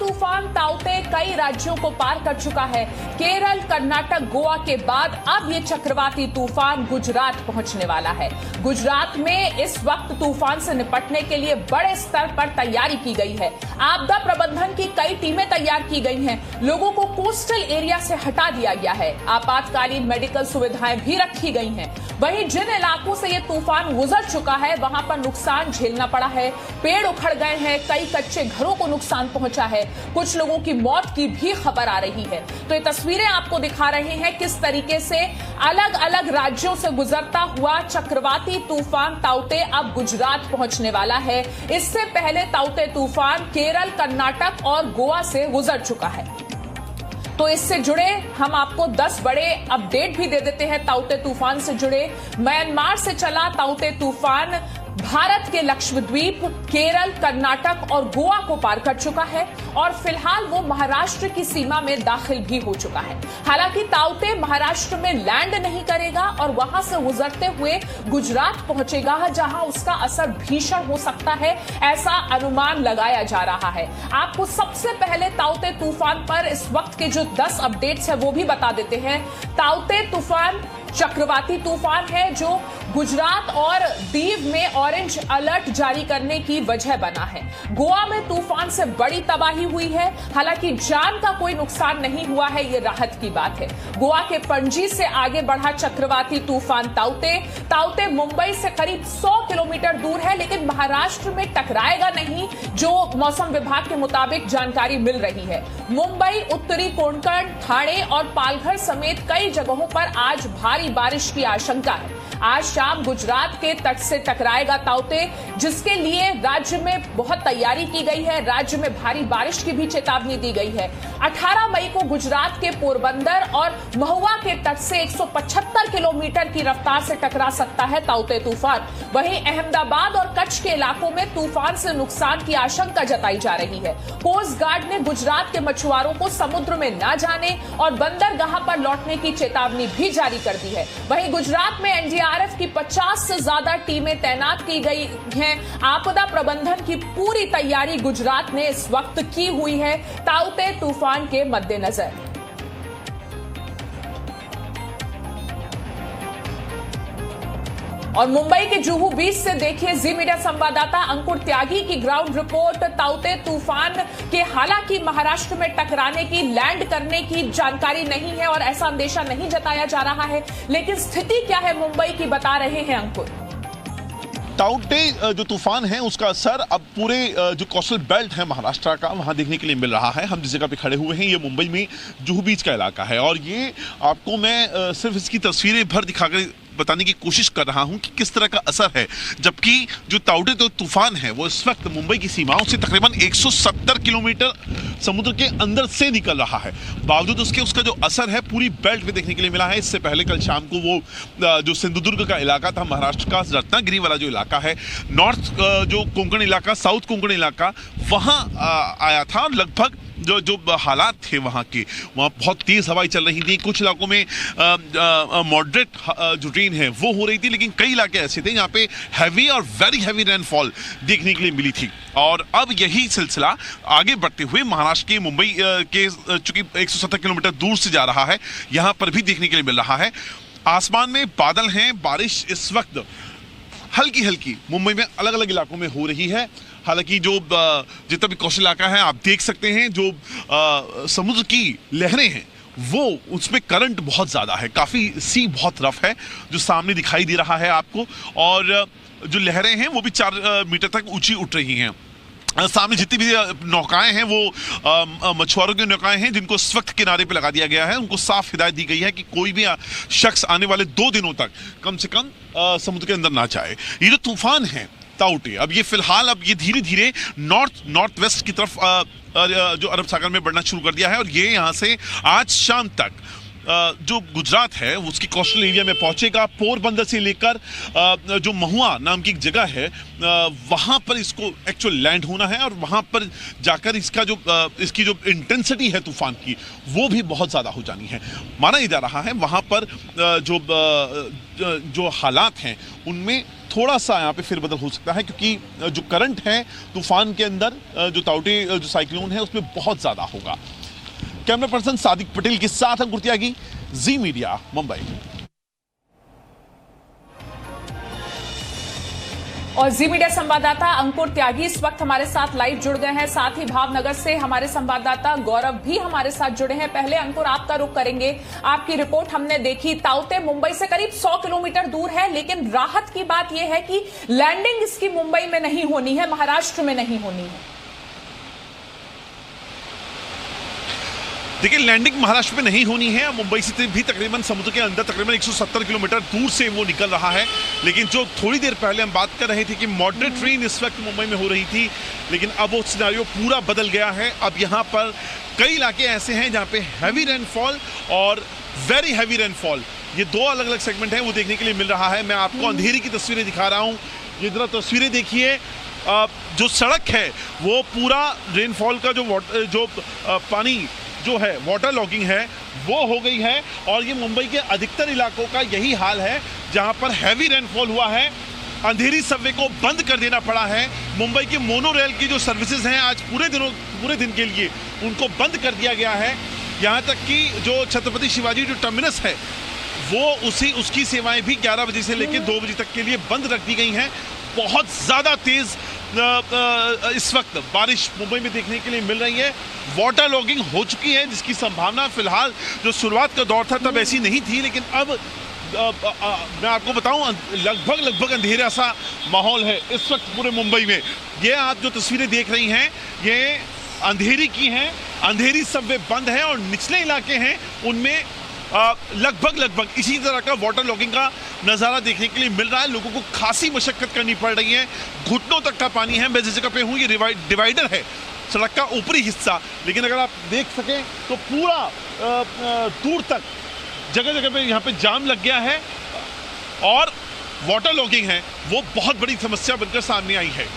तूफान ताउते कई राज्यों को पार कर चुका है। केरल, कर्नाटक, गोवा के बाद अब ये चक्रवाती तूफान गुजरात पहुंचने वाला है। गुजरात में इस वक्त तूफान से निपटने के लिए बड़े स्तर पर तैयारी की गई है। आपदा प्रबंधन की कई टीमें तैयार की गई हैं। लोगों को कोस्टल एरिया से हटा दिया गया है। आपातकालीन मेडिकल सुविधाएं भी रखी गई हैं। वहीं जिन इलाकों से ये तूफान गुजर चुका है वहां पर नुकसान झेलना पड़ा है। पेड़ उखड़ गए हैं, कई कच्चे घरों को नुकसान पहुंचा है, कुछ लोगों की मौत की भी खबर आ रही है। तो ये तस्वीरें आपको दिखा रहे हैं किस तरीके से अलग अलग राज्यों से गुजरता हुआ चक्रवाती तूफान ताउते अब गुजरात पहुंचने वाला है। इससे पहले ताउते तूफान केरल, कर्नाटक और गोवा से गुजर चुका है। तो इससे जुड़े हम आपको 10 बड़े अपडेट भी दे देते हैं ताउते तूफान से जुड़े। म्यांमार से चला ताउते तूफान भारत के लक्षद्वीप, केरल, कर्नाटक और गोवा को पार कर चुका है और फिलहाल वो महाराष्ट्र की सीमा में दाखिल भी हो चुका है। हालांकि ताउते महाराष्ट्र में लैंड नहीं करेगा और वहां से गुजरते हुए गुजरात पहुंचेगा, जहां उसका असर भीषण हो सकता है, ऐसा अनुमान लगाया जा रहा है। आपको सबसे पहले ताउते तूफान पर इस वक्त के जो 10 अपडेट्स है वो भी बता देते हैं। ताउते तूफान चक्रवाती तूफान है जो गुजरात और दीव में ऑरेंज अलर्ट जारी करने की वजह बना है। गोवा में तूफान से बड़ी तबाही हुई है, हालांकि जान का कोई नुकसान नहीं हुआ है, ये राहत की बात है। गोवा के पणजी से आगे बढ़ा चक्रवाती तूफान ताउते मुंबई से करीब 100 किलोमीटर दूर है, लेकिन महाराष्ट्र में टकराएगा नहीं, जो मौसम विभाग के मुताबिक जानकारी मिल रही है। मुंबई, उत्तरी कोंकण, ठाणे और पालघर समेत कई जगहों पर आज भारी बारिश की आशंका है। आज शाम गुजरात के तट से टकराएगा ताउते, जिसके लिए राज्य में बहुत तैयारी की गई है। राज्य में भारी बारिश की भी चेतावनी दी गई है। 18 मई को गुजरात के पोरबंदर और महुआ के तट से 175 किलोमीटर की रफ्तार से टकरा सकता है ताउते तूफान। वहीं अहमदाबाद और कच्छ के इलाकों में तूफान से नुकसान की आशंका जताई जा रही है। कोस्ट गार्ड ने गुजरात के मछुआरों को समुद्र में न जाने और बंदरगाह पर लौटने की चेतावनी भी जारी कर दी है। वहीं गुजरात में एनडीआरएफ की 50 से ज्यादा टीमें तैनात की गई हैं। आपदा प्रबंधन की पूरी तैयारी गुजरात ने इस वक्त की हुई है ताउते तूफान के मद्देनजर। और मुंबई के जुहू बीच से देखिए जी मीडिया संवाददाता अंकुर त्यागी की ग्राउंड रिपोर्ट। ताउते तूफान के हालांकि महाराष्ट्र में टकराने की, लैंड करने की जानकारी नहीं है और ऐसा अंदेशा नहीं जताया जा रहा है, लेकिन स्थिति क्या है मुंबई की बता रहे हैं अंकुर। ताउते जो तूफान है उसका असर अब पूरे जो कोस्टल बेल्ट है महाराष्ट्र का वहां देखने के लिए मिल रहा है। हम जिस जगह पे खड़े हुए हैं ये मुंबई में जुहू बीच का इलाका है और ये आपको मैं सिर्फ इसकी तस्वीरें भर दिखाकर बताने की कोशिश कर रहा हूं कि किस तरह का असर है। जबकि जो ताउते तूफान है वो इस वक्त मुंबई की सीमाओं से तकरीबन 170 किलोमीटर समुद्र के अंदर से निकल रहा है। बावजूद उसके उसका जो असर है पूरी बेल्ट में देखने के लिए मिला है। इससे पहले कल शाम को वो जो सिंधुदुर्ग का इलाका था, महाराष्ट्र का रत्नागिरी वाला जो इलाका है, नॉर्थ जो कोंकण इलाका, साउथ कोंकण इलाका, वहां आया था। लगभग जो हालात थे वहाँ के, वहाँ बहुत तेज हवाएं चल रही थी। कुछ इलाकों में मॉडरेट जो रेन है वो हो रही थी, लेकिन कई इलाके ऐसे थे यहाँ पे हैवी और वेरी हैवी रेनफॉल देखने के लिए मिली थी। और अब यही सिलसिला आगे बढ़ते हुए महाराष्ट्र के मुंबई के चूंकि 170 किलोमीटर दूर से जा रहा है, यहाँ पर भी देखने के लिए मिल रहा है। आसमान में बादल हैं, बारिश इस वक्त हल्की हल्की मुंबई में अलग अलग इलाकों में हो रही है। हालांकि जो जितना भी कोस्टल इलाका है आप देख सकते हैं, जो समुद्र की लहरें हैं वो उसमें करंट बहुत ज़्यादा है, काफ़ी सी बहुत रफ है जो सामने दिखाई दे रहा है आपको। और जो लहरें हैं वो भी 4 मीटर तक ऊंची उठ रही हैं। सामने जितनी भी नौकाएं हैं वो मछुआरों की नौकाएं हैं जिनको इस वक्त किनारे पे लगा दिया गया है। उनको साफ हिदायत दी गई है कि कोई भी शख्स आने वाले 2 दिनों तक कम से कम समुद्र के अंदर ना जाए। ये जो तूफान है ताउते, अब ये फिलहाल अब ये धीरे धीरे नॉर्थ वेस्ट की तरफ जो अरब सागर में बढ़ना शुरू कर दिया है और ये यहाँ से आज शाम तक जो गुजरात है उसकी कोस्टल एरिया में पहुंचेगा। पोरबंदर से लेकर जो महुआ नाम की एक जगह है वहां पर इसको एक्चुअल लैंड होना है और वहां पर जाकर इसकी जो इंटेंसिटी है तूफान की वो भी बहुत ज़्यादा हो जानी है। माना ही जा रहा है वहां पर जो जो हालात हैं उनमें थोड़ा सा यहाँ पे फिरबदल हो सकता है, क्योंकि जो करंट है तूफान के अंदर, जो ताउते जो साइक्लोन है उसमें बहुत ज्यादा होगा। कैमरा पर्सन सादिक पटेल के साथ अंकुर त्यागी, जी मीडिया, मुंबई। और जी मीडिया संवाददाता अंकुर त्यागी इस वक्त हमारे साथ लाइव जुड़ गए हैं। साथ ही भावनगर से हमारे संवाददाता गौरव भी हमारे साथ जुड़े हैं। पहले अंकुर आपका रुख करेंगे। आपकी रिपोर्ट हमने देखी, ताउते मुंबई से करीब 100 किलोमीटर दूर है, लेकिन राहत की बात यह है कि लैंडिंग इसकी मुंबई में नहीं होनी है, महाराष्ट्र में नहीं होनी है। देखिए, लैंडिंग महाराष्ट्र में नहीं होनी है। मुंबई से भी तकरीबन समुद्र के अंदर तकरीबन 170 किलोमीटर दूर से वो निकल रहा है। लेकिन जो थोड़ी देर पहले हम बात कर रहे थे कि मॉडरेट रेन इस वक्त मुंबई में हो रही थी, लेकिन अब वो सिनेरियो पूरा बदल गया है। अब यहाँ पर कई इलाके ऐसे हैं जहाँ पे हैवी रेनफॉल और वेरी हैवी रेनफॉल, ये दो अलग अलग सेगमेंट हैं, वो देखने के लिए मिल रहा है। मैं आपको अंधेरी की तस्वीरें दिखा रहा हूँ। ये जरा तस्वीरें देखिए, जो सड़क है वो पूरा रेनफॉल का जो पानी जो है, वाटर लॉगिंग है, वो हो गई है। और ये मुंबई के अधिकतर इलाकों का यही हाल है जहां पर हैवी रेनफॉल हुआ है। अंधेरी सबवे को बंद कर देना पड़ा है। मुंबई की मोनो रेल की जो सर्विसेज हैं आज पूरे दिन के लिए उनको बंद कर दिया गया है। यहाँ तक कि जो छत्रपति शिवाजी जो टर्मिनस है वो उसकी सेवाएं भी 11 बजे से लेकर 2 बजे तक के लिए बंद रख दी गई हैं। बहुत ज़्यादा तेज़ इस वक्त बारिश मुंबई में देखने के लिए मिल रही है। वाटर लॉगिंग हो चुकी है, जिसकी संभावना फिलहाल जो शुरुआत का दौर था तब ऐसी नहीं थी, लेकिन अब मैं आपको बताऊं लगभग अंधेरा सा माहौल है इस वक्त पूरे मुंबई में। ये आप जो तस्वीरें देख रही हैं ये अंधेरी की हैं। अंधेरी सबवे बंद है और निचले इलाके हैं उनमें लगभग इसी तरह का वाटर लॉगिंग का नज़ारा देखने के लिए मिल रहा है। लोगों को खासी मशक्कत करनी पड़ रही है, घुटनों तक का पानी है। मैं जिस जगह पे हूँ ये डिवाइडर है, सड़क का ऊपरी हिस्सा, लेकिन अगर आप देख सकें तो पूरा दूर तक जगह पे यहाँ पे जाम लग गया है और वाटर लॉगिंग है वो बहुत बड़ी समस्या बनकर सामने आई है।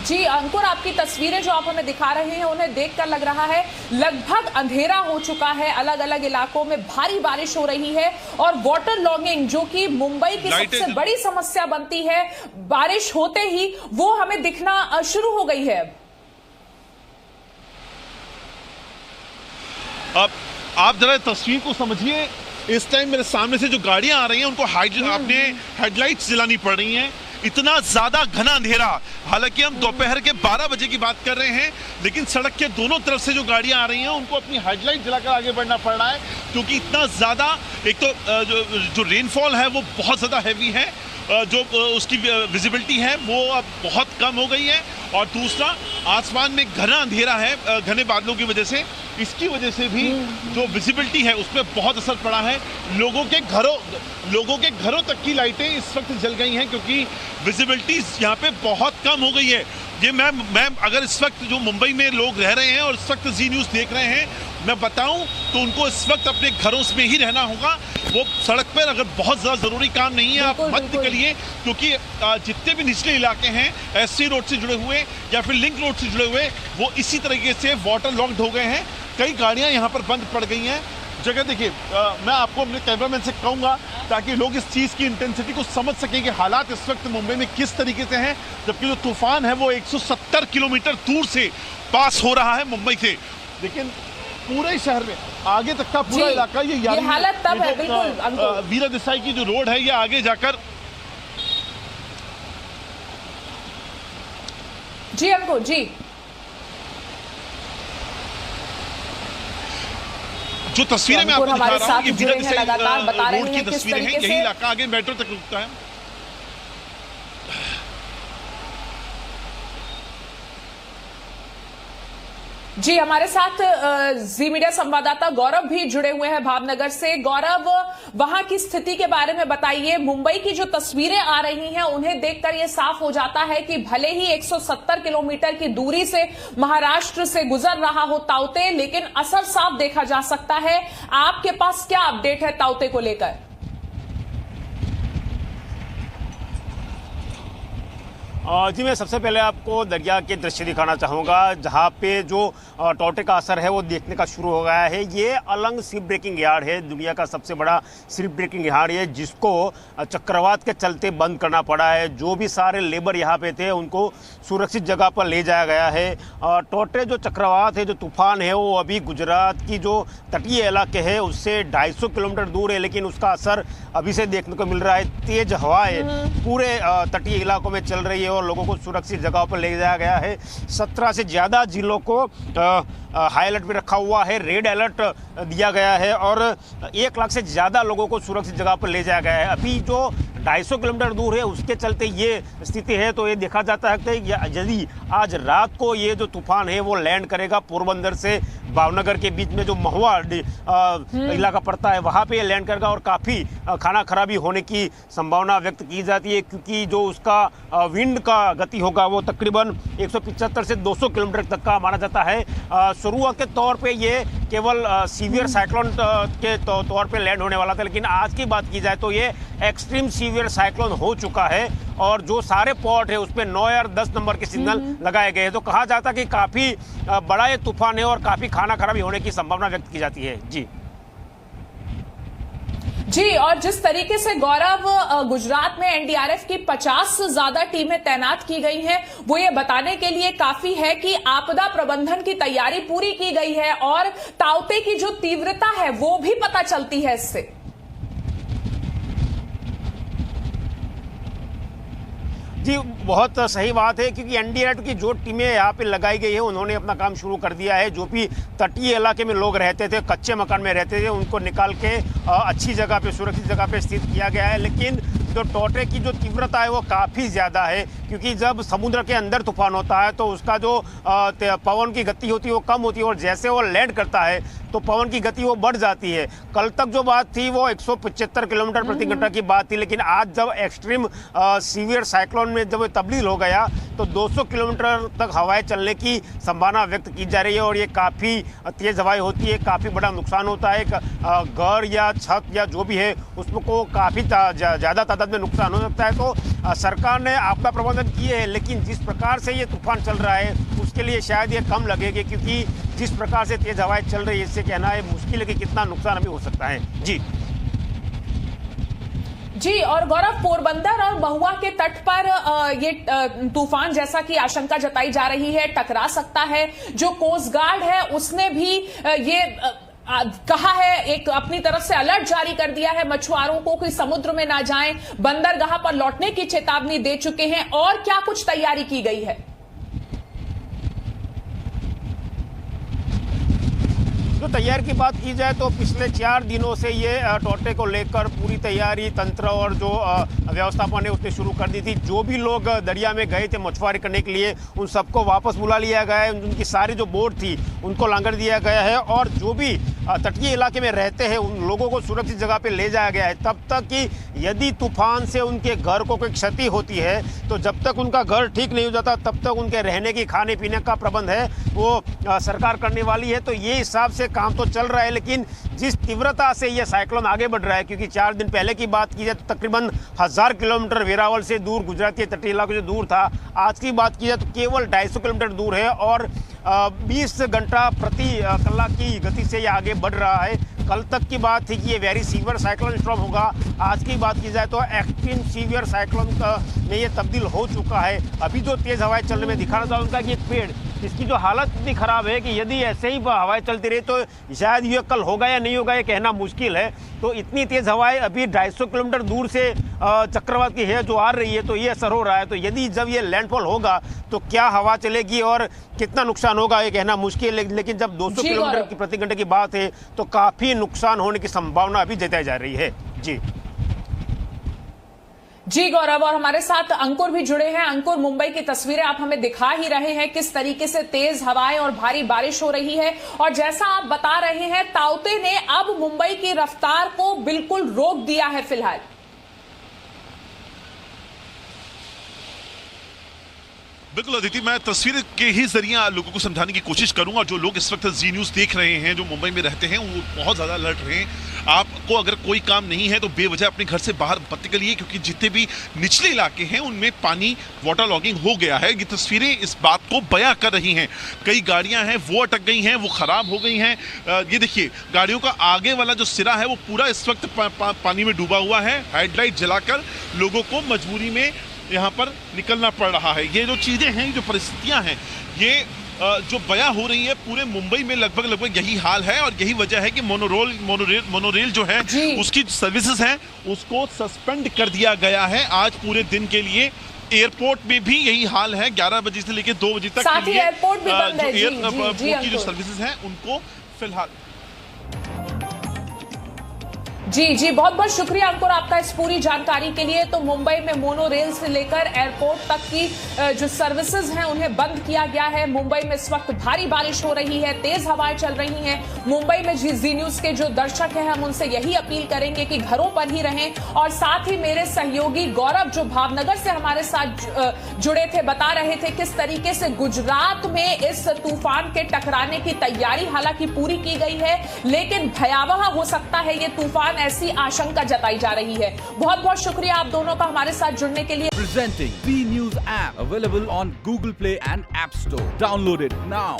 जी अंकुर, आपकी तस्वीरें जो आप हमें दिखा रहे हैं उन्हें देखकर लग रहा है लगभग अंधेरा हो चुका है। अलग अलग इलाकों में भारी बारिश हो रही है और वाटर लॉगिंग जो कि मुंबई की सबसे बड़ी समस्या बनती है, बारिश होते ही वो हमें दिखना शुरू हो गई है। अब आप जरा तस्वीर को समझिए। इस टाइम मेरे सामने से जो गाड़ियां आ रही हैं उनको अपने हेडलाइट्स जलानी पड़ रही हैं। इतना ज्यादा घना अंधेरा, हालांकि हम दोपहर के 12 बजे की बात कर रहे हैं, लेकिन सड़क के दोनों तरफ से जो गाड़ियां आ रही हैं उनको अपनी हेडलाइट जलाकर आगे बढ़ना पड़ रहा है, क्योंकि इतना ज्यादा एक तो जो रेनफॉल है वो बहुत ज्यादा हैवी है, जो उसकी विजिबिलिटी है वो अब बहुत कम हो गई है, और दूसरा आसमान में घना अंधेरा है घने बादलों की वजह से। इसकी वजह से भी जो विजिबिलिटी है उसमें बहुत असर पड़ा है। लोगों के घरों तक की लाइटें इस वक्त जल गई हैं, क्योंकि विजिबिलिटी यहाँ पे बहुत कम हो गई है। ये मैं अगर इस वक्त जो मुंबई में लोग रह रहे हैं और इस वक्त जी न्यूज़ देख रहे हैं, मैं बताऊं तो उनको इस वक्त अपने घरों में ही रहना होगा। वो सड़क पर अगर बहुत ज़्यादा ज़रूरी काम नहीं है आप मत निकलिए, क्योंकि जितने भी निचले इलाके हैं एससी रोड से जुड़े हुए या फिर लिंक रोड से जुड़े हुए वो इसी तरीके से वाटर लॉक्ड हो गए हैं। कई गाड़ियां यहाँ पर बंद पड़ गई हैं। जगह देखिए, मैं आपको अपने कैमरामैन से कहूँगा ताकि लोग इस चीज़ की इंटेंसिटी को समझ सकें कि हालात इस वक्त मुंबई में किस तरीके से हैं, जबकि जो तूफान है वो 170 किलोमीटर दूर से पास हो रहा है मुंबई से, लेकिन पूरे शहर में आगे तक का पूरा इलाका ये हालत तब है। बिल्कुल वीरा देसाई की जो रोड है ये आगे जाकर जी अंकुर जी जो तस्वीरें मैं आपको दिखा रहा हूँ ये वीरा देसाई लगातार बता रहे रोड की हैं किस तस्वीरें हैं। तरीके यही से इलाका आगे मेट्रो तक रुकता है। जी हमारे साथ जी मीडिया संवाददाता गौरव भी जुड़े हुए हैं भावनगर से। गौरव, वहां की स्थिति के बारे में बताइए। मुंबई की जो तस्वीरें आ रही हैं उन्हें देखकर यह साफ हो जाता है कि भले ही 170 किलोमीटर की दूरी से महाराष्ट्र से गुजर रहा हो ताउते, लेकिन असर साफ देखा जा सकता है। आपके पास क्या अपडेट है ताउते को लेकर? जी, मैं सबसे पहले आपको दरिया के दृश्य दिखाना चाहूँगा जहाँ पे जो टौटे का असर है वो देखने का शुरू हो गया है। ये अलंग शिप ब्रेकिंग यार्ड है, दुनिया का सबसे बड़ा शिप ब्रेकिंग यार्ड है, जिसको चक्रवात के चलते बंद करना पड़ा है। जो भी सारे लेबर यहाँ पे थे उनको सुरक्षित जगह पर ले जाया गया है। टौटे जो चक्रवात है, जो तूफान है, वो अभी गुजरात की जो तटीय इलाके है उससे 250 किलोमीटर दूर है, लेकिन उसका असर अभी से देखने को मिल रहा है। तेज हवाएं पूरे तटीय इलाकों में चल रही है और लोगों को सुरक्षित जगह पर ले जाया गया है। 17 से ज़्यादा जिलों को हाई अलर्ट पे रखा हुआ है, रेड अलर्ट दिया गया है और 1 लाख से ज़्यादा लोगों को सुरक्षित जगह पर ले जाया गया है। अभी जो 250 किलोमीटर दूर है उसके चलते ये स्थिति है। तो ये देखा जाता है कि यदि आज रात को ये जो तूफान है वो लैंड करेगा पोरबंदर से भावनगर के बीच में जो महुआ इलाका पड़ता है वहाँ पे ये लैंड करेगा और काफ़ी खाना खराबी होने की संभावना व्यक्त की जाती है, क्योंकि जो उसका विंड का गति होगा वो तकरीबन 175 से 200 किलोमीटर तक का माना जाता है। शुरुआत के तौर पे ये केवल सीवियर साइक्लोन के तौर पे लैंड होने वाला था, लेकिन आज की बात की जाए तो ये एक्सट्रीम सीवियर साइक्लोन हो चुका है और जो सारे पोर्ट है उस पर 9 और 10 नंबर के सिग्नल लगाए गए हैं। तो कहा जाता है कि काफ़ी बड़ा ये तूफान है और काफ़ी खाना खराबी होने की संभावना व्यक्त की जाती है। जी, और जिस तरीके से गौरव गुजरात में एनडीआरएफ की 50 से ज्यादा टीमें तैनात की गई हैं, वो ये बताने के लिए काफी है कि आपदा प्रबंधन की तैयारी पूरी की गई है और ताउते की जो तीव्रता है वो भी पता चलती है इससे। जी, बहुत सही बात है, क्योंकि एनडीआरएफ की जो टीमें यहाँ पे लगाई गई है उन्होंने अपना काम शुरू कर दिया है। जो भी तटीय इलाके में लोग रहते थे, कच्चे मकान में रहते थे, उनको निकाल के अच्छी जगह पे, सुरक्षित जगह पे स्थित किया गया है। लेकिन जो टौटे की जो तीव्रता है वो काफ़ी ज़्यादा है, क्योंकि जब समुद्र के अंदर तूफान होता है तो उसका जो पवन की गति होती है वो कम होती है और जैसे वो लैंड करता है तो पवन की गति वो बढ़ जाती है। कल तक जो बात थी वो 175 किलोमीटर प्रति घंटा की बात थी, लेकिन आज जब एक्सट्रीम सीवियर साइक्लोन में जब तब्दील हो गया तो 200 किलोमीटर तक हवाएं चलने की संभावना व्यक्त की जा रही है और ये काफ़ी तेज हवाएं होती है, काफ़ी बड़ा नुकसान होता है। घर या छत या जो भी है उसको काफ़ी ज़्यादा तादाद में नुकसान हो सकता है। तो सरकार ने आपदा प्रबंधन किए है, लेकिन जिस प्रकार से ये तूफान चल रहा है उसके लिए शायद ये कम लगेगी, क्योंकि जिस प्रकार से तेज हवाएं चल रही है इससे कहना है मुश्किल है कि कितना नुकसान अभी हो सकता है। जी, और गौरव, पोरबंदर और महुआ के तट पर ये तूफान, जैसा कि आशंका जताई जा रही है, टकरा सकता है। जो कोस्ट गार्ड है उसने भी ये कहा है, एक अपनी तरफ से अलर्ट जारी कर दिया है मछुआरों को कि समुद्र में ना जाएं, बंदरगाह पर लौटने की चेतावनी दे चुके हैं। और क्या कुछ तैयारी की गई है? तो तैयारी की बात की जाए तो पिछले 4 दिनों से ये टौटे को लेकर पूरी तैयारी तंत्र और जो व्यवस्थापन है उसने शुरू कर दी थी। जो भी लोग दरिया में गए थे मछुआरी करने के लिए उन सबको वापस बुला लिया गया है, उनकी सारी जो बोट थी उनको लांगर दिया गया है और जो भी तटीय इलाके में रहते हैं उन लोगों को सुरक्षित जगह पे ले जाया गया है। तब तक कि यदि तूफान से उनके घर को कोई क्षति होती है तो जब तक उनका घर ठीक नहीं हो जाता तब तक उनके रहने की, खाने पीने का प्रबंध है वो सरकार करने वाली है। तो ये हिसाब से काम तो चल रहा है, लेकिन जिस तीव्रता से ये साइक्लोन आगे बढ़ रहा है, क्योंकि 4 दिन पहले की बात की जाए तो तकरीबन 1000 किलोमीटर वेरावल से दूर, गुजरात के तटीय इलाकों से दूर था। आज की बात की जाए तो केवल 250 किलोमीटर दूर है और 20 घंटा प्रति कलाक की गति से ये आगे बढ़ रहा है। कल तक की बात थी कि ये वेरी सीवियर साइक्लोन स्टॉर्म होगा, आज की बात की जाए तो एक्सट्रीम सीवियर साइक्लोन में ये तब्दील हो चुका है। अभी जो तेज हवाएं चलने में दिखाना था उनका कि एक पेड़, इसकी जो हालत इतनी ख़राब है कि यदि ऐसे ही हवाएं चलती रही तो शायद ये कल होगा या नहीं होगा ये कहना मुश्किल है। तो इतनी तेज़ हवाएं अभी 250 किलोमीटर दूर से चक्रवात की है जो आ रही है, तो ये असर हो रहा है। तो यदि जब ये लैंडफॉल होगा तो क्या हवा चलेगी और कितना नुकसान होगा ये कहना मुश्किल है, लेकिन जब 200 किलोमीटर की प्रति घंटे की बात है तो काफ़ी नुकसान होने की संभावना अभी जताई जा रही है। जी गौरव, और हमारे साथ अंकुर भी जुड़े हैं। अंकुर, मुंबई की तस्वीरें आप हमें दिखा ही रहे हैं, किस तरीके से तेज हवाएं और भारी बारिश हो रही है। और जैसा आप बता रहे हैं, ताउते ने अब मुंबई की रफ्तार को बिल्कुल रोक दिया है फिलहाल। बिल्कुल अदिति, मैं तस्वीर के ही जरिए लोगों को समझाने की कोशिश करूंगा। जो लोग इस वक्त जी न्यूज़ देख रहे हैं, जो मुंबई में रहते हैं, वो बहुत ज़्यादा अलर्ट रहें। आपको अगर कोई काम नहीं है तो बेवजह अपने घर से बाहर मत निकलिए, क्योंकि जितने भी निचले इलाके हैं उनमें पानी वाटर लॉगिंग हो गया है। ये तस्वीरें इस बात को बयां कर रही हैं। कई गाड़ियां हैं वो अटक गई हैं, वो खराब हो गई हैं। ये देखिए, गाड़ियों का आगे वाला जो सिरा है वो पूरा इस वक्त पानी में डूबा हुआ है। हेडलाइट जलाकर लोगों को मजबूरी में यहाँ पर निकलना पड़ रहा है। ये जो चीज़ें हैं, जो परिस्थितियाँ हैं, ये जो बयां हो रही है, पूरे मुंबई में लगभग यही हाल है। और यही वजह है कि मोनोरेल जो है उसकी सर्विसेज हैं उसको सस्पेंड कर दिया गया है आज पूरे दिन के लिए। एयरपोर्ट में भी यही हाल है, 11 बजे से लेकर 2 बजे तक साथ ही एयरपोर्ट भी बंद है। एयरपोर्ट की जो सर्विसेज हैं उनको फिलहाल जी बहुत बहुत शुक्रिया अंकुर आपका इस पूरी जानकारी के लिए। तो मुंबई में मोनोरेल से लेकर एयरपोर्ट तक की जो सर्विसेज हैं उन्हें बंद किया गया है। मुंबई में इस वक्त भारी बारिश हो रही है, तेज हवाएं चल रही हैं। मुंबई में जी न्यूज़ के जो दर्शक हैं, हम उनसे यही अपील करेंगे कि घरों पर ही रहें। और साथ ही मेरे सहयोगी गौरव जो भावनगर से हमारे साथ जुड़े थे, बता रहे थे किस तरीके से गुजरात में इस तूफान के टकराने की तैयारी हालांकि पूरी की गई है, लेकिन भयावह हो सकता है ये तूफान, ऐसी आशंका जताई जा रही है। बहुत बहुत शुक्रिया आप दोनों का हमारे साथ जुड़ने के लिए। Presenting B News app available on Google Play and App Store. Download it now.